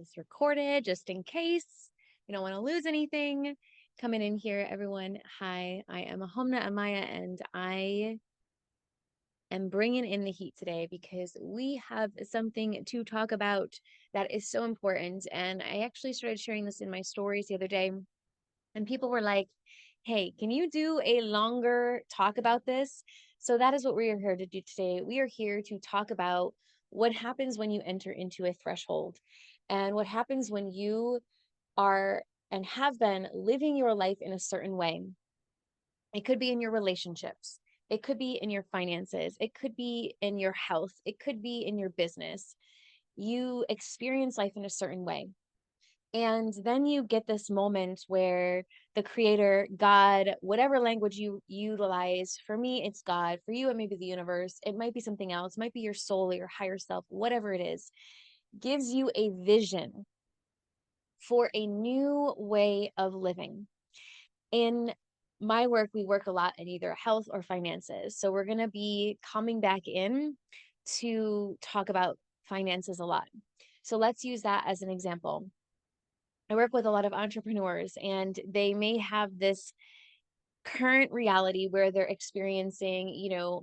this recorded just in case we don't want to lose anything. Coming in here, everyone. Hi, I am Ahaumna Amaya, and I am bringing in the heat today because we have something to talk about that is so important. And I actually started sharing this in my stories the other day, and people were like, hey, can you do a longer talk about this? So that is what we are here to do today. We are here to talk about what happens when you enter into a threshold and what happens when you are and have been living your life in a certain way. It could be in your relationships. It could be in your finances. It could be in your health. It could be in your business. You experience life in a certain way. And then you get this moment where the creator, God, whatever language you utilize, for me, it's God. For you, it may be the universe. It might be something else. It might be your soul or your higher self, whatever it is, gives you a vision for a new way of living. In my work, we work a lot in either health or finances. So we're going to be coming back in to talk about finances a lot. So let's use that as an example. I work with a lot of entrepreneurs, and they may have this current reality where they're experiencing,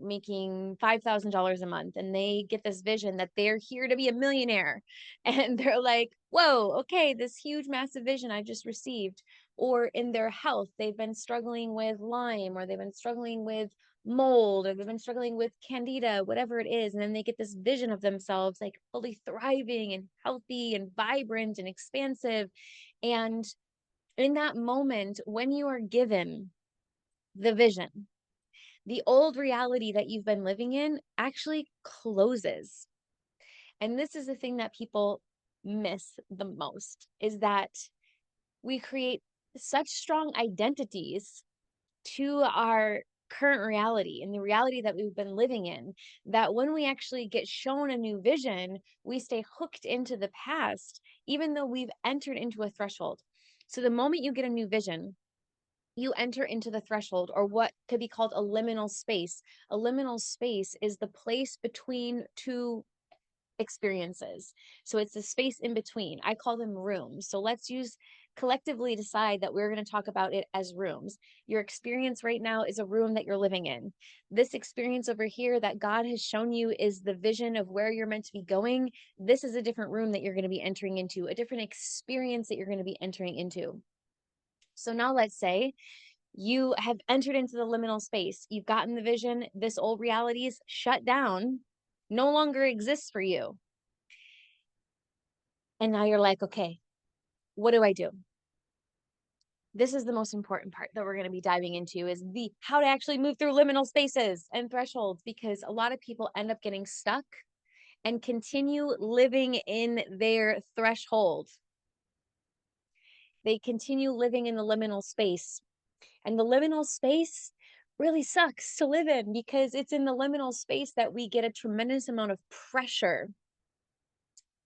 making $5,000 a month, and they get this vision that they're here to be a millionaire. And they're like, whoa, okay, this huge, massive vision I just received. Or in their health, they've been struggling with Lyme, or they've been struggling with mold, or they've been struggling with candida, whatever it is. And then they get this vision of themselves like fully thriving and healthy and vibrant and expansive. And in that moment, when you are given the vision, the old reality that you've been living in actually closes. And this is the thing that people miss the most, is that we create such strong identities to our current reality and the reality that we've been living in, that when we actually get shown a new vision, we stay hooked into the past, even though we've entered into a threshold. So the moment you get a new vision, you enter into the threshold, or what could be called a liminal space. A liminal space is the place between two experiences. So it's the space in between. I call them rooms. So let's collectively decide that we're going to talk about it as rooms. Your experience right now is a room that you're living in. This experience over here that God has shown you is the vision of where you're meant to be going. This is a different room that you're going to be entering into, a different experience that you're going to be entering into. So now let's say you have entered into the liminal space. You've gotten the vision. This old reality is shut down, no longer exists for you. And now you're like, okay, what do I do? This is the most important part that we're going to be diving into, is the how to actually move through liminal spaces and thresholds, because a lot of people end up getting stuck and continue living in their threshold. They continue living in the liminal space. And the liminal space really sucks to live in, because it's in the liminal space that we get a tremendous amount of pressure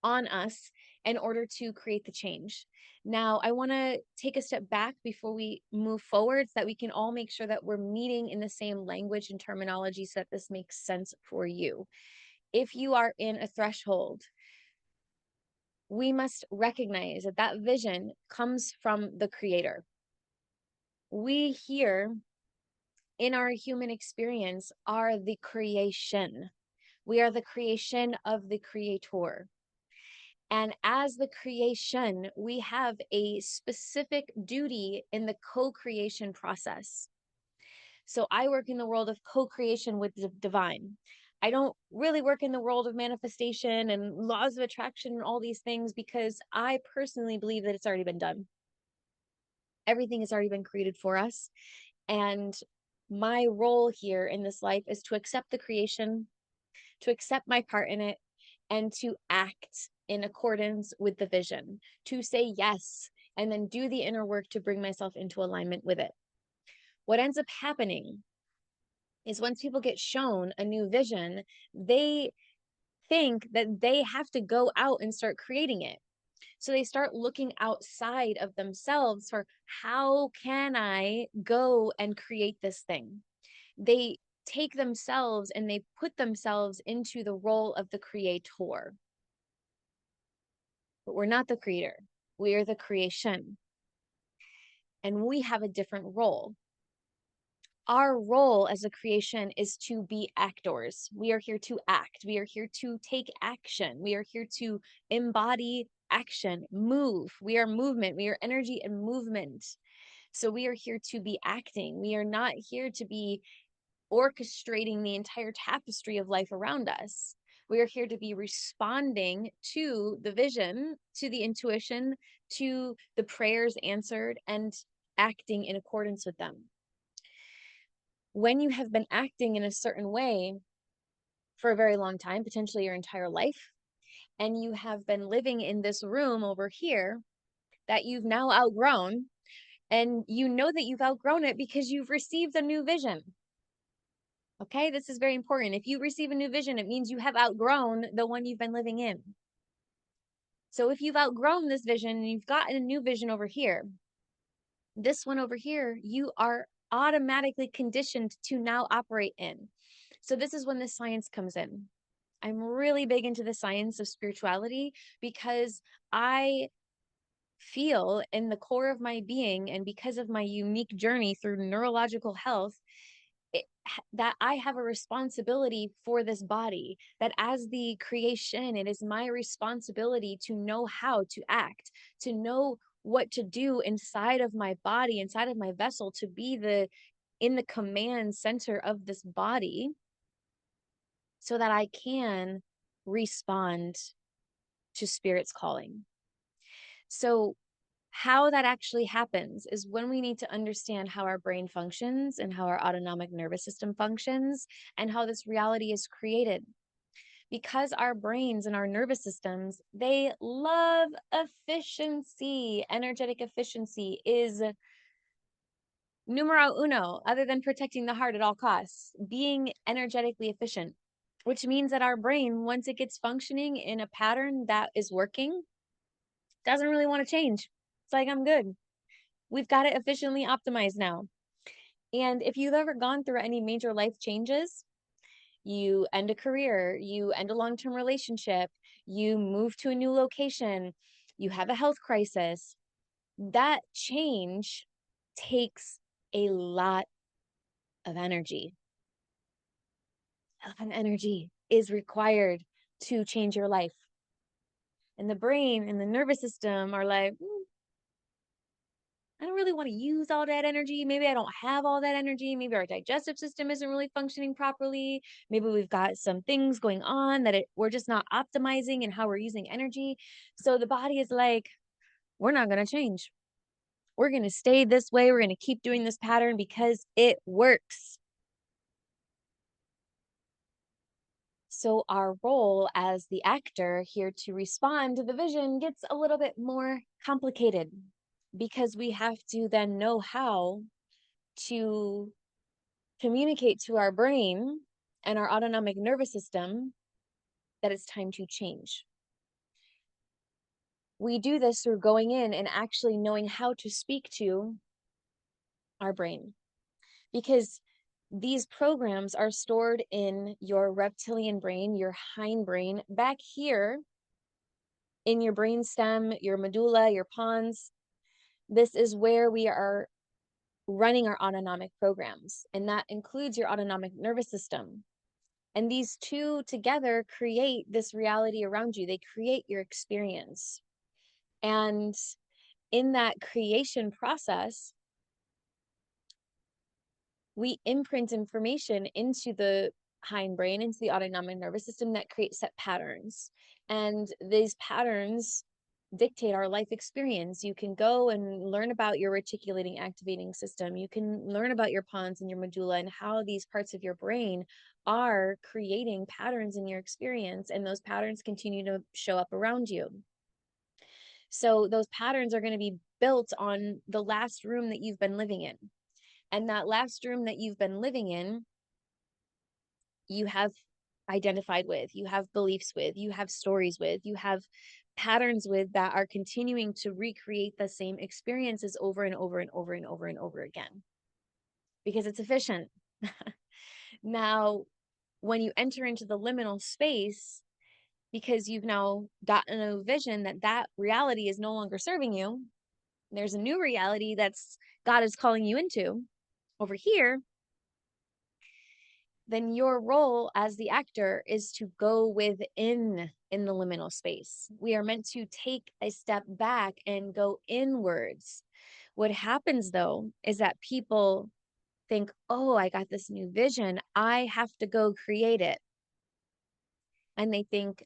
on us in order to create the change. Now, I want to take a step back before we move forward so that we can all make sure that we're meeting in the same language and terminology so that this makes sense for you. If you are in a threshold, we must recognize that that vision comes from the creator. We here in our human experience are the creation. We are the creation of the creator. And as the creation, we have a specific duty in the co-creation process. So I work in the world of co-creation with the divine. I don't really work in the world of manifestation and laws of attraction and all these things, because I personally believe that it's already been done. Everything has already been created for us. And my role here in this life is to accept the creation, to accept my part in it, and to act in accordance with the vision, to say yes, and then do the inner work to bring myself into alignment with it. What ends up happening is once people get shown a new vision, they think that they have to go out and start creating it. So they start looking outside of themselves for, how can I go and create this thing? They take themselves and they put themselves into the role of the creator. but we're not the creator. We are the creation. And we have a different role. Our role as a creation is to be actors. We are here to act. We are here to take action. We are here to embody action, move. We are movement. We are energy and movement. So we are here to be acting. We are not here to be orchestrating the entire tapestry of life around us. We are here to be responding to the vision, to the intuition, to the prayers answered, and acting in accordance with them. When you have been acting in a certain way for a very long time, potentially your entire life, and you have been living in this room over here that you've now outgrown, and you know that you've outgrown it because you've received a new vision. Okay, this is very important. If you receive a new vision, it means you have outgrown the one you've been living in. So if you've outgrown this vision and you've gotten a new vision over here, this one over here, you are automatically conditioned to now operate in. So this is when the science comes in. I'm really big into the science of spirituality because I feel in the core of my being, and because of my unique journey through neurological health, that I have a responsibility for this body, that as the creation, it is my responsibility to know how to act, to know what to do inside of my body, inside of my vessel, to be in the command center of this body so that I can respond to spirit's calling. So how that actually happens is when we need to understand how our brain functions and how our autonomic nervous system functions and how this reality is created. Because our brains and our nervous systems, they love efficiency. Energetic efficiency is numero uno, other than protecting the heart at all costs, being energetically efficient, which means that our brain, once it gets functioning in a pattern that is working, doesn't really want to change. It's like, I'm good. We've got it efficiently optimized now. And if you've ever gone through any major life changes, you end a career, you end a long-term relationship, you move to a new location, you have a health crisis, that change takes a lot of energy. An energy is required to change your life. And the brain and the nervous system are like, I don't really want to use all that energy. Maybe I don't have all that energy. Maybe our digestive system isn't really functioning properly. Maybe we've got some things going on that we're just not optimizing in how we're using energy. So the body is like, we're not going to change. We're going to stay this way. We're going to keep doing this pattern because it works. So our role as the actor here to respond to the vision gets a little bit more complicated because we have to then know how to communicate to our brain and our autonomic nervous system that it's time to change. We do this through going in and actually knowing how to speak to our brain, because these programs are stored in your reptilian brain, your hindbrain, back here in your brain stem, your medulla, your pons. This is where we are running our autonomic programs, and that includes your autonomic nervous system. And these two together create this reality around you. They create your experience. And in that creation process, we imprint information into the hindbrain, into the autonomic nervous system that create set patterns. And these patterns dictate our life experience. You can go and learn about your reticulating activating system. You can learn about your pons and your medulla and how these parts of your brain are creating patterns in your experience. And those patterns continue to show up around you. So those patterns are going to be built on the last room that you've been living in. And that last room that you've been living in, you have identified with, you have beliefs with, you have stories with, you have patterns with that are continuing to recreate the same experiences over and over and over and over and over again because it's efficient. Now, when you enter into the liminal space, because you've now gotten a vision that that reality is no longer serving you. There's a new reality that's God is calling you into over here. Then your role as the actor is to go within in the liminal space. We are meant to take a step back and go inwards. What happens though is that people think, oh, I got this new vision. I have to go create it. And they think,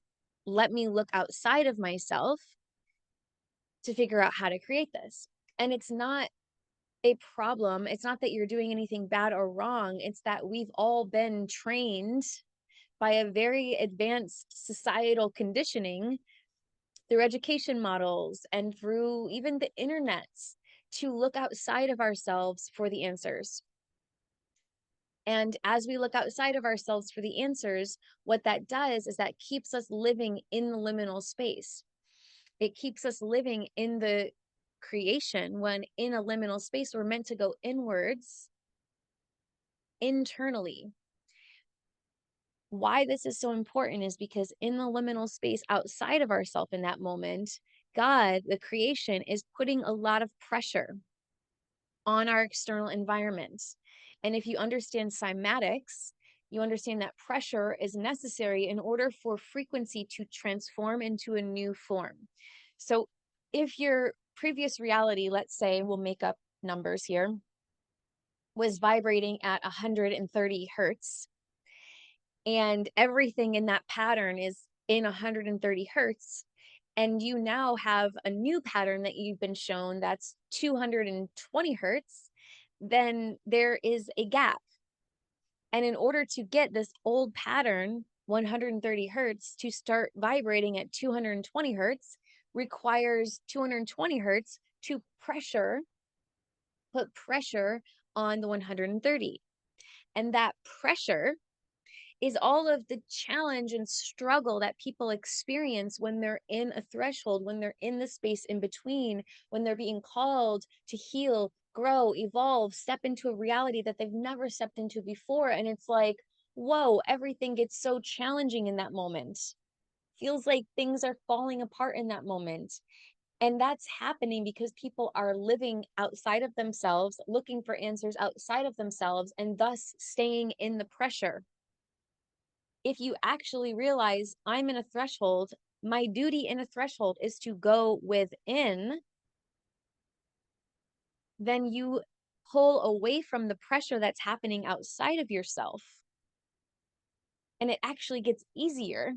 let me look outside of myself to figure out how to create this. And it's not a problem. It's not that you're doing anything bad or wrong. It's that we've all been trained by a very advanced societal conditioning through education models and through even the internets to look outside of ourselves for the answers. And as we look outside of ourselves for the answers, what that does is that keeps us living in the liminal space. It keeps us living in the creation when in a liminal space, we're meant to go inwards, internally. Why this is so important is because in the liminal space outside of ourselves in that moment, God, the creation, is putting a lot of pressure on our external environment. And if you understand cymatics, you understand that pressure is necessary in order for frequency to transform into a new form. So if your previous reality, let's say, we'll make up numbers here, was vibrating at 130 hertz, and everything in that pattern is in 130 hertz, and you now have a new pattern that you've been shown that's 220 hertz, then there is a gap. And in order to get this old pattern, 130 hertz, to start vibrating at 220 hertz, requires 220 hertz to put pressure on the 130. And that pressure is all of the challenge and struggle that people experience when they're in a threshold, when they're in the space in between, when they're being called to heal, grow, evolve, step into a reality that they've never stepped into before. And it's like, whoa, everything gets so challenging in that moment. Feels like things are falling apart in that moment. And that's happening because people are living outside of themselves, looking for answers outside of themselves, and thus staying in the pressure. If you actually realize I'm in a threshold, my duty in a threshold is to go within, then you pull away from the pressure that's happening outside of yourself. And it actually gets easier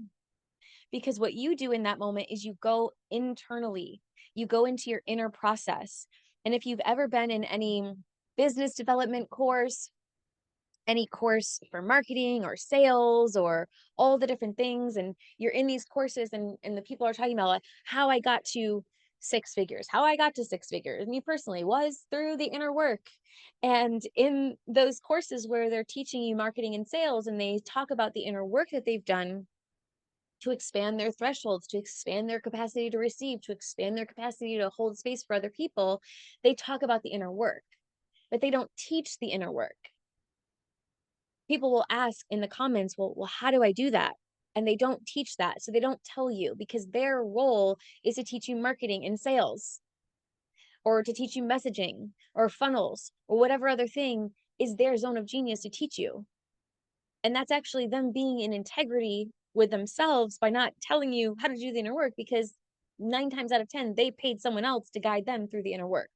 because what you do in that moment is you go internally, you go into your inner process. And if you've ever been in any business development course, any course for marketing or sales or all the different things, and you're in these courses and the people are talking about like how I got to six figures, how I got to six figures. Me personally was through the inner work. And in those courses where they're teaching you marketing and sales and they talk about the inner work that they've done to expand their thresholds, to expand their capacity to receive, to expand their capacity to hold space for other people, they talk about the inner work, but they don't teach the inner work. People will ask in the comments, well, how do I do that? And they don't teach that. So they don't tell you because their role is to teach you marketing and sales or to teach you messaging or funnels or whatever other thing is their zone of genius to teach you. And that's actually them being in integrity with themselves by not telling you how to do the inner work because 9 times out of 10, they paid someone else to guide them through the inner work.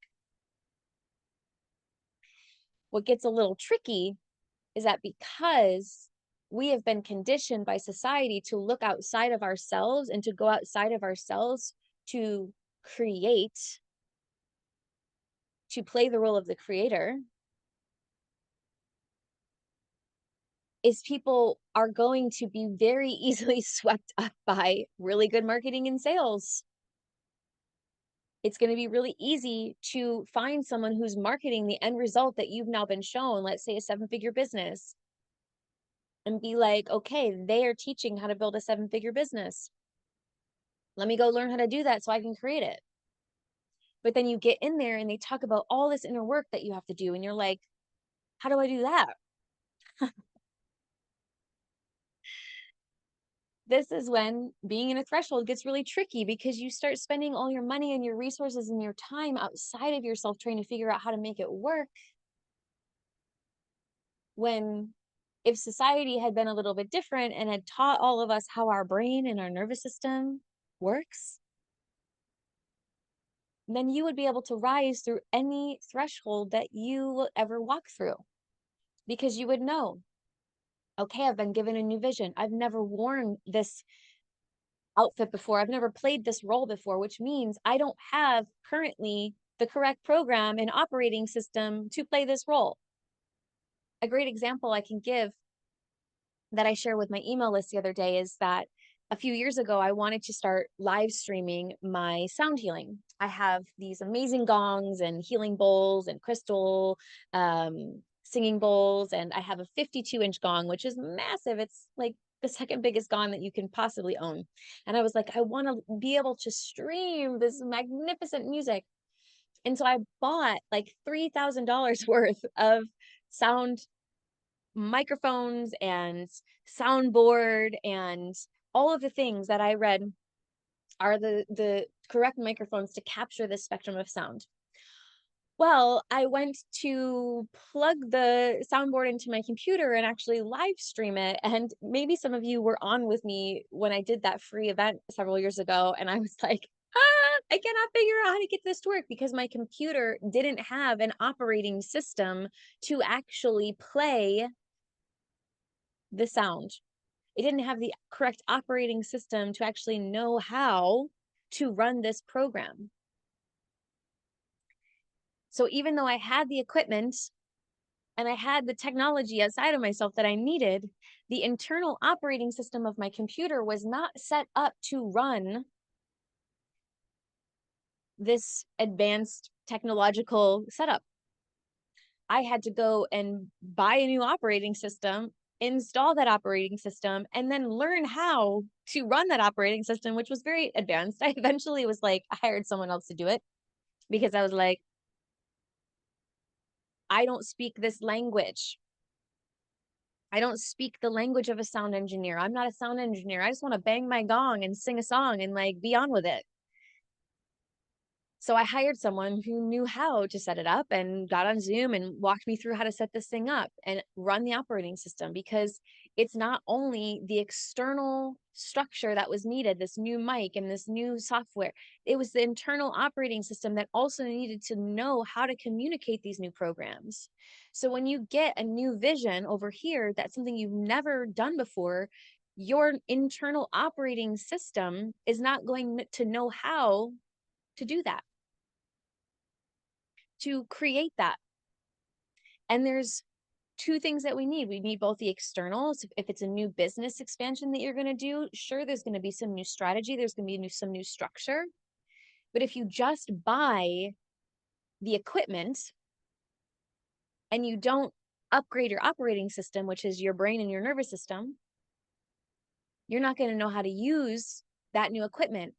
What gets a little tricky is that because we have been conditioned by society to look outside of ourselves and to go outside of ourselves to create, to play the role of the creator, is people are going to be very easily swept up by really good marketing and sales. It's going to be really easy to find someone who's marketing the end result that you've now been shown, let's say a 7-figure business, and be like, okay, they are teaching how to build a 7-figure business. Let me go learn how to do that so I can create it. But then you get in there and they talk about all this inner work that you have to do. And you're like, how do I do that? this is when being in a threshold gets really tricky, because you start spending all your money and your resources and your time outside of yourself trying to figure out how to make it work. When if society had been a little bit different and had taught all of us how our brain and our nervous system works, then you would be able to rise through any threshold that you will ever walk through, because you would know, okay, I've been given a new vision. I've never worn this outfit before. I've never played this role before, which means I don't have currently the correct program and operating system to play this role. A great example I can give that I share with my email list the other day is that a few years ago, I wanted to start live streaming my sound healing. I have these amazing gongs and healing bowls and crystal singing bowls, and I have a 52-inch gong, which is massive. It's like the second biggest gong that you can possibly own. And I was like, I want to be able to stream this magnificent music. And so I bought like $3,000 worth of sound microphones and soundboard and all of the things that I read are the correct microphones to capture this spectrum of sound. Well, I went to plug the soundboard into my computer and actually live stream it. And maybe some of you were on with me when I did that free event several years ago. And I was like, I cannot figure out how to get this to work, because my computer didn't have an operating system to actually play the sound. It didn't have the correct operating system to actually know how to run this program. So even though I had the equipment and I had the technology outside of myself that I needed, the internal operating system of my computer was not set up to run this advanced technological setup. I had to go and buy a new operating system, install that operating system, and then learn how to run that operating system, which was very advanced. I eventually was like, I hired someone else to do it, because I was like, I don't speak this language. I don't speak the language of a sound engineer. I'm not a sound engineer. I just want to bang my gong and sing a song and like be on with it. So I hired someone who knew how to set it up and got on Zoom and walked me through how to set this thing up and run the operating system, because it's not only the external structure that was needed, this new mic and this new software, it was the internal operating system that also needed to know how to communicate these new programs. So when you get a new vision over here, that's something you've never done before, your internal operating system is not going to know how to do that, to create that. And there's two things that we need. We need both the externals. If it's a new business expansion that you're going to do, sure, there's going to be some new strategy, there's going to be some new structure. But if you just buy the equipment and you don't upgrade your operating system, which is your brain and your nervous system, you're not going to know how to use that new equipment.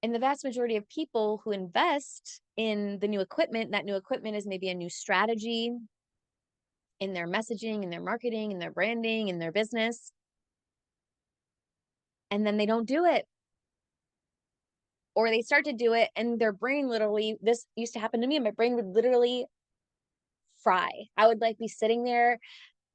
And the vast majority of people who invest in the new equipment, that new equipment is maybe a new strategy in their messaging, in their marketing, in their branding, in their business. And then they don't do it. Or they start to do it and their brain literally, this used to happen to me, and my brain would literally fry. I would like be sitting there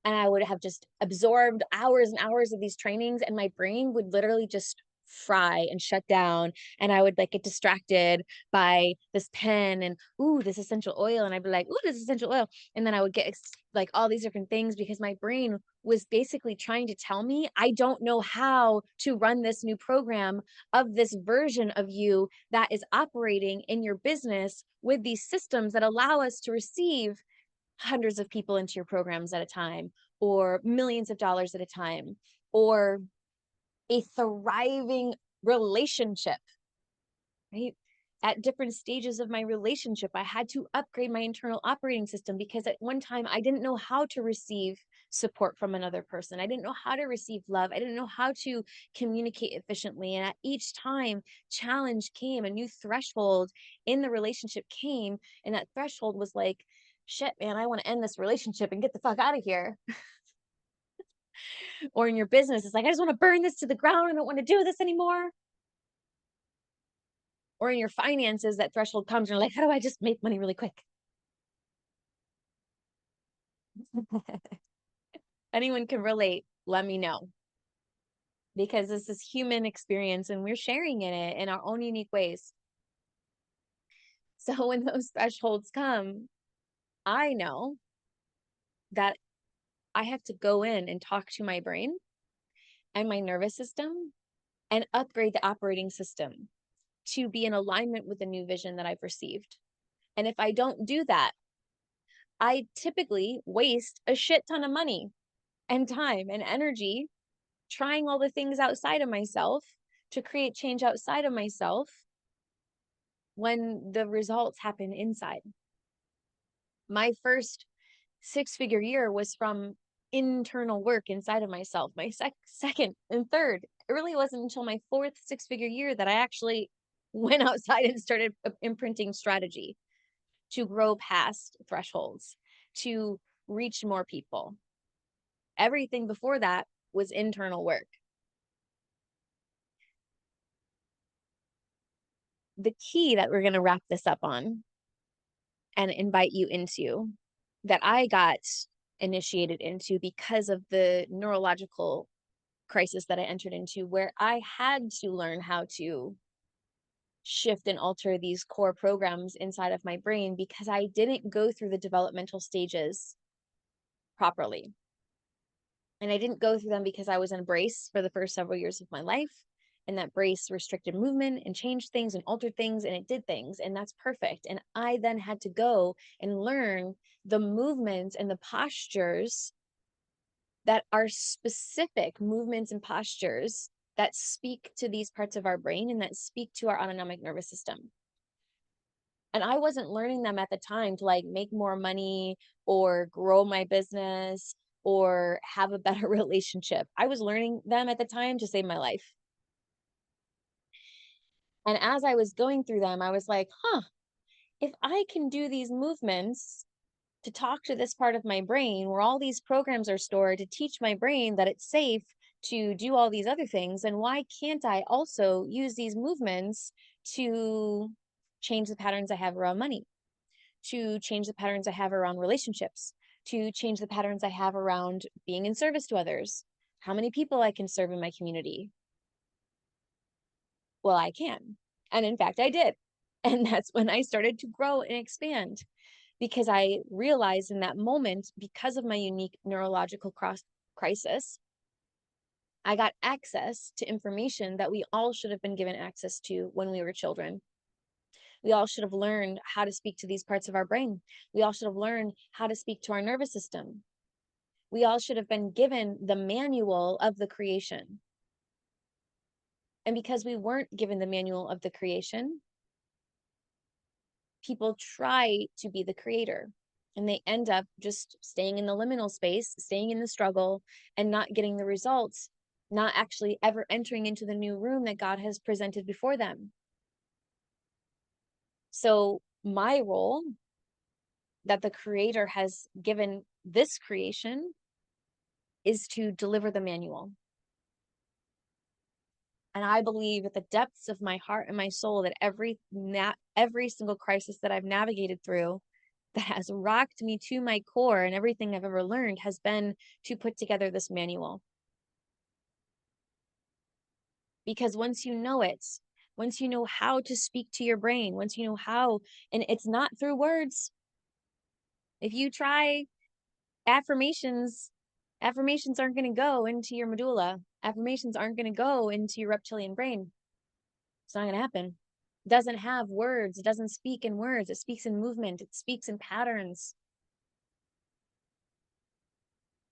and I would have just absorbed hours and hours of these trainings, and my brain would literally just fry and shut down, and I would like get distracted by this pen and ooh, this essential oil, and I'd be like, ooh, this essential oil, and then I would get like all these different things, because my brain was basically trying to tell me I don't know how to run this new program of this version of you that is operating in your business with these systems that allow us to receive hundreds of people into your programs at a time, or millions of dollars at a time, or a thriving relationship, right? At different stages of my relationship, I had to upgrade my internal operating system, because at one time I didn't know how to receive support from another person. I didn't know how to receive love. I didn't know how to communicate efficiently. And at each time, challenge came, a new threshold in the relationship came. And that threshold was like, shit, man, I want to end this relationship and get the fuck out of here. Or in your business, it's like, I just want to burn this to the ground. I don't want to do this anymore. Or in your finances, that threshold comes and you're like, how do I just make money really quick? Anyone can relate, let me know. Because this is human experience and we're sharing in it in our own unique ways. So when those thresholds come, I know that I have to go in and talk to my brain and my nervous system and upgrade the operating system to be in alignment with the new vision that I've received. And if I don't do that, I typically waste a shit ton of money and time and energy trying all the things outside of myself to create change outside of myself when the results happen inside. My first six-figure year was from internal work inside of myself. My second and third, it really wasn't until my fourth six-figure year that I actually went outside and started imprinting strategy to grow past thresholds, to reach more people. Everything before that was internal work. The key that we're going to wrap this up on and invite you into, that I got initiated into because of the neurological crisis that I entered into, where I had to learn how to shift and alter these core programs inside of my brain because I didn't go through the developmental stages properly. And I didn't go through them because I was in a brace for the first several years of my life. And that brace restricted movement and changed things and altered things and it did things. And that's perfect. And I then had to go and learn the movements and the postures that are specific movements and postures that speak to these parts of our brain and that speak to our autonomic nervous system. And I wasn't learning them at the time to like make more money or grow my business or have a better relationship. I was learning them at the time to save my life. And as I was going through them, I was like, if I can do these movements to talk to this part of my brain where all these programs are stored to teach my brain that it's safe to do all these other things, and why can't I also use these movements to change the patterns I have around money, to change the patterns I have around relationships, to change the patterns I have around being in service to others, how many people I can serve in my community? Well, I can. And in fact, I did. And that's when I started to grow and expand because I realized in that moment, because of my unique neurological crisis, I got access to information that we all should have been given access to when we were children. We all should have learned how to speak to these parts of our brain. We all should have learned how to speak to our nervous system. We all should have been given the manual of the creation. And because we weren't given the manual of the creation, people try to be the creator and they end up just staying in the liminal space, staying in the struggle and not getting the results, not actually ever entering into the new room that God has presented before them. So my role that the creator has given this creation is to deliver the manual. And I believe at the depths of my heart and my soul that every single crisis that I've navigated through that has rocked me to my core and everything I've ever learned has been to put together this manual. Because once you know it, once you know how to speak to your brain, once you know how, and it's not through words. If you try affirmations, affirmations aren't going to go into your medulla. Affirmations aren't going to go into your reptilian brain. It's not going to happen. It doesn't have words. It doesn't speak in words. It speaks in movement. It speaks in patterns.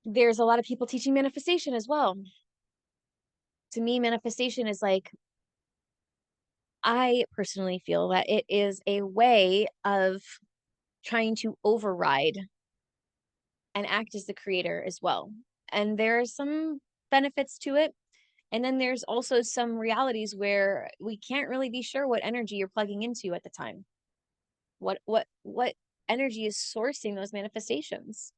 There's a lot of people teaching manifestation as well. To me, manifestation is like, I personally feel that it is a way of trying to override and act as the creator as well. And there are some benefits to it. And then there's also some realities where we can't really be sure what energy you're plugging into at the time. What energy is sourcing those manifestations?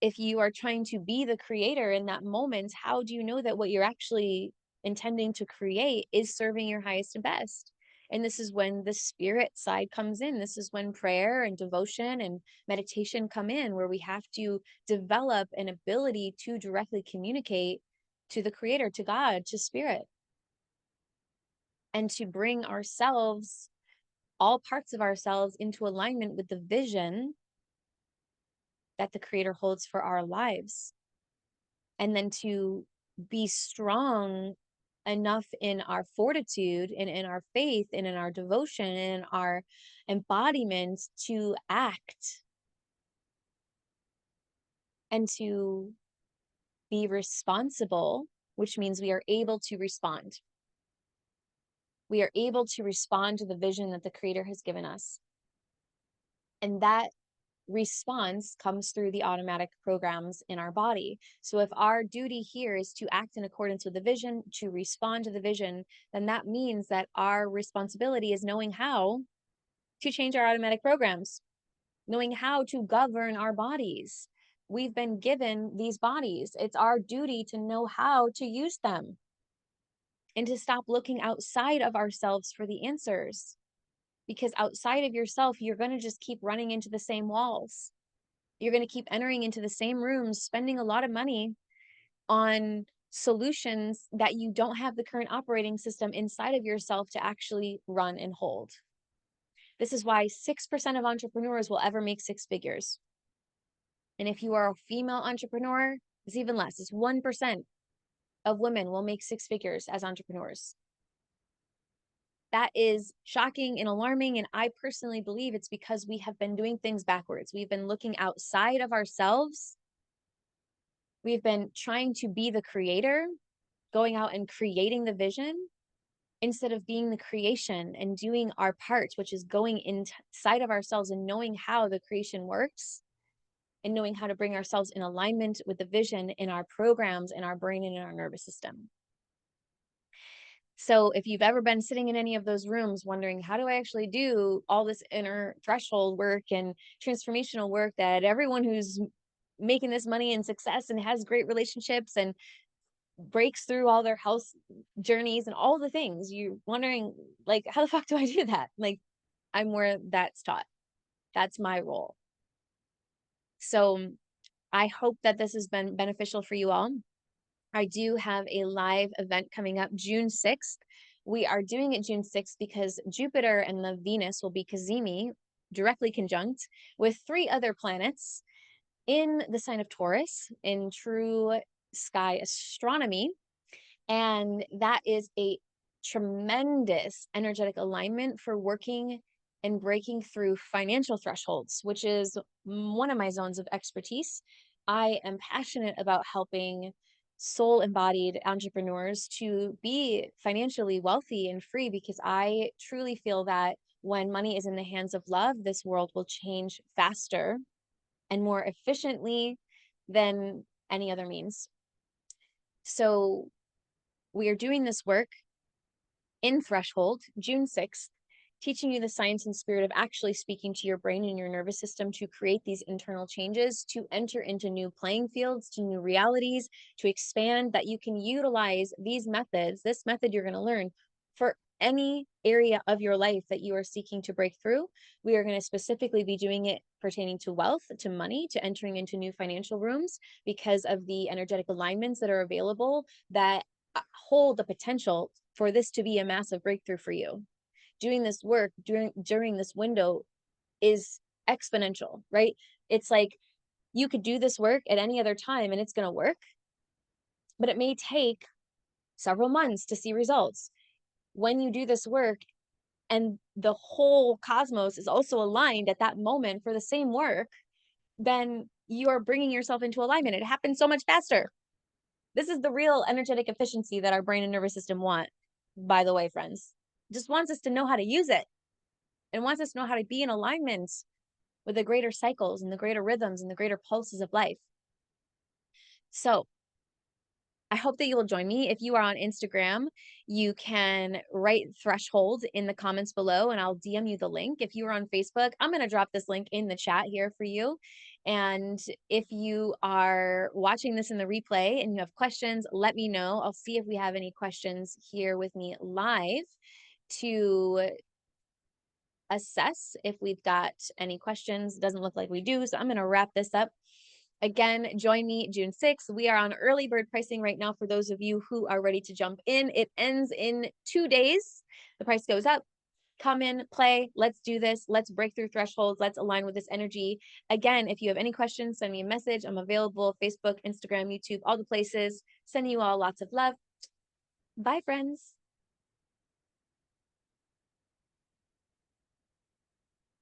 if you are trying to be the creator in that moment, how do you know that what you're actually intending to create is serving your highest and best? And this is when the spirit side comes in. This is when prayer and devotion and meditation come in, where we have to develop an ability to directly communicate to the creator, to God, to spirit, and to bring ourselves, all parts of ourselves, into alignment with the vision that the creator holds for our lives. And then to be strong enough in our fortitude and in our faith and in our devotion and in our embodiment to act and to be responsible, which means we are able to respond. We are able to respond to the vision that the creator has given us. And that response comes through the automatic programs in our body. So if our duty here is to act in accordance with the vision, to respond to the vision, then that means that our responsibility is knowing how to change our automatic programs, knowing how to govern our bodies. We've been given these bodies. It's our duty to know how to use them and to stop looking outside of ourselves for the answers. Because outside of yourself, you're going to just keep running into the same walls. You're going to keep entering into the same rooms, spending a lot of money on solutions that you don't have the current operating system inside of yourself to actually run and hold. This is why 6% of entrepreneurs will ever make six figures. And if you are a female entrepreneur, it's even less. It's 1% of women will make six figures as entrepreneurs. That is shocking and alarming. And I personally believe it's because we have been doing things backwards. We've been looking outside of ourselves. We've been trying to be the creator, going out and creating the vision instead of being the creation and doing our part, which is going inside of ourselves and knowing how the creation works and knowing how to bring ourselves in alignment with the vision in our programs, in our brain, and in our nervous system. So if you've ever been sitting in any of those rooms wondering, how do I actually do all this inner threshold work and transformational work that everyone who's making this money and success and has great relationships and breaks through all their health journeys and all the things, you're wondering, like, how the fuck do I do that? Like, I'm where that's taught. That's my role. So I hope that this has been beneficial for you all. I do have a live event coming up June 6th. We are doing it June 6th because Jupiter and the Venus will be Cazimi, directly conjunct with 3 other planets in the sign of Taurus in true sky astronomy. And that is a tremendous energetic alignment for working and breaking through financial thresholds, which is one of my zones of expertise. I am passionate about helping soul embodied entrepreneurs to be financially wealthy and free, because I truly feel that when money is in the hands of love, this world will change faster and more efficiently than any other means. So we are doing this work in Threshold, June 6th, teaching you the science and spirit of actually speaking to your brain and your nervous system to create these internal changes, to enter into new playing fields, to new realities, to expand, that you can utilize these methods, this method you're going to learn for any area of your life that you are seeking to break through. We are going to specifically be doing it pertaining to wealth, to money, to entering into new financial rooms, because of the energetic alignments that are available that hold the potential for this to be a massive breakthrough for you. Doing this work during this window is exponential, right? It's like you could do this work at any other time and it's going to work, but it may take several months to see results. When you do this work and the whole cosmos is also aligned at that moment for the same work, then you are bringing yourself into alignment. It happens so much faster. This is the real energetic efficiency that our brain and nervous system want, by the way, friends. It just wants us to know how to use it, and wants us to know how to be in alignment with the greater cycles and the greater rhythms and the greater pulses of life. So I hope that you will join me. If you are on Instagram, you can write threshold in the comments below and I'll DM you the link. If you are on Facebook, I'm going to drop this link in the chat here for you. And if you are watching this in the replay and you have questions, let me know. I'll see if we have any questions here with me live to assess if we've got any questions. Doesn't look like we do, so I'm going to wrap this up. Again, join me June 6th. We are on early bird pricing right now for those of you who are ready to jump in. It ends in 2 days. The price goes up. Come in, play. Let's do this. Let's break through thresholds. Let's align with this energy. Again, if you have any questions, send me a message. I'm available Facebook, Instagram, YouTube, all the places. Sending you all lots of love. Bye, friends.